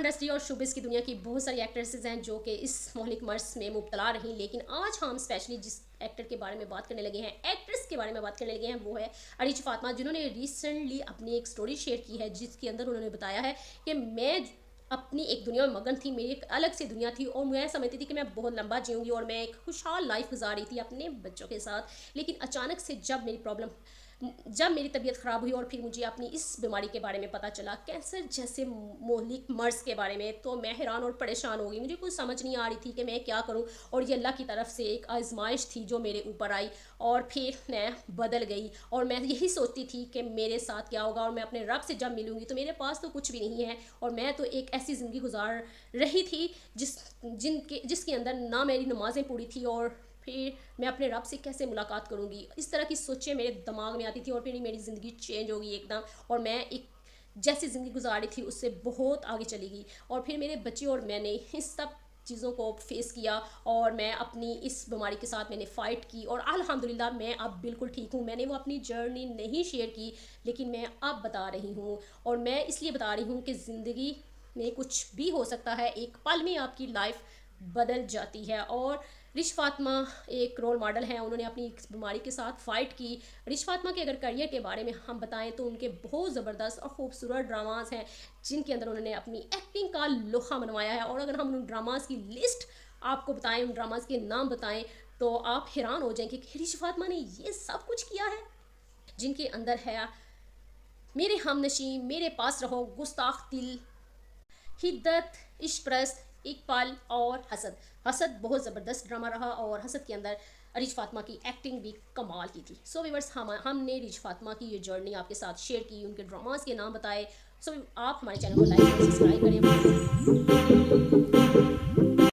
Industry और showbiz की दुनिया की बहुत सारी एक्ट्रेसेस हैं जो कि इस मोहलिक मर्ज में मुब्तला रहीं, लेकिन आज हम स्पेशली जिस एक्टर के बारे में बात करने लगे हैं, एक्ट्रेस के बारे में बात करने लगे हैं, वो है अरीज फातिमा, जिन्होंने रिसेंटली अपनी एक स्टोरी शेयर की है जिसके अंदर उन्होंने बताया है कि मैं अपनी एक दुनिया में मगन थी, मेरी एक अलग सी दुनिया थी और मैं समझती थी कि मैं बहुत लंबा जीऊँगी और मैं एक खुशहाल लाइफ गुजार रही थी अपने बच्चों के साथ। लेकिन अचानक से जब मेरी तबीयत ख़राब हुई और फिर मुझे अपनी इस बीमारी के बारे में पता चला, कैंसर जैसे मोहलिक मर्ज़ के बारे में, तो मैं हैरान और परेशान हो गई। मुझे कुछ समझ नहीं आ रही थी कि मैं क्या करूं, और ये अल्लाह की तरफ से एक आजमाइश थी जो मेरे ऊपर आई और फिर मैं बदल गई। और मैं यही सोचती थी कि मेरे साथ क्या होगा और मैं अपने रब से जब मिलूंगी तो मेरे पास तो कुछ भी नहीं है और मैं तो एक ऐसी ज़िंदगी गुजार रही थी जिसके अंदर ना मेरी नमाज़ें पूरी थी और फिर मैं अपने रब से कैसे मुलाकात करूंगी। इस तरह की सोचें मेरे दिमाग में आती थी और फिर मेरी ज़िंदगी चेंज हो गई एकदम, और मैं एक जैसी ज़िंदगी गुजारी थी उससे बहुत आगे चली गई। और फिर मेरे बच्चे और मैंने इस सब चीज़ों को फेस किया और मैं अपनी इस बीमारी के साथ मैंने फ़ाइट की और अल्हम्दुलिल्लाह मैं अब बिल्कुल ठीक हूँ। मैंने वो अपनी जर्नी नहीं शेयर की, लेकिन मैं अब बता रही हूँ, और मैं इसलिए बता रही हूँ कि ज़िंदगी में कुछ भी हो सकता है, एक पल में आपकी लाइफ बदल जाती है। और रिच फातिमा एक रोल मॉडल हैं, उन्होंने अपनी इस बीमारी के साथ फ़ाइट की। रिच फातिमा के अगर करियर के बारे में हम बताएं तो उनके बहुत ज़बरदस्त और ख़ूबसूरत ड्रामास हैं जिनके अंदर उन्होंने अपनी एक्टिंग का लोहा मनवाया है। और अगर हम उन ड्रामास की लिस्ट आपको बताएं, उन ड्रामास के नाम बताएं, तो आप हैरान हो जाएंगे कि रिच फातिमा ने ये सब कुछ किया है, जिनके अंदर है मेरे हमनशी, मेरे पास रहो, गुस्ताख दिल, हिद्दत, इश्क प्रस्त, इकबाल और हसद। हसद बहुत ज़बरदस्त ड्रामा रहा और हसद के अंदर रिच फातिमा की एक्टिंग भी कमाल की थी। सो व्यूअर्स, हमने रिच फातिमा की ये जर्नी आपके साथ शेयर की, उनके ड्रामास के नाम बताए। सो आप हमारे चैनल को लाइक और सब्सक्राइब करें।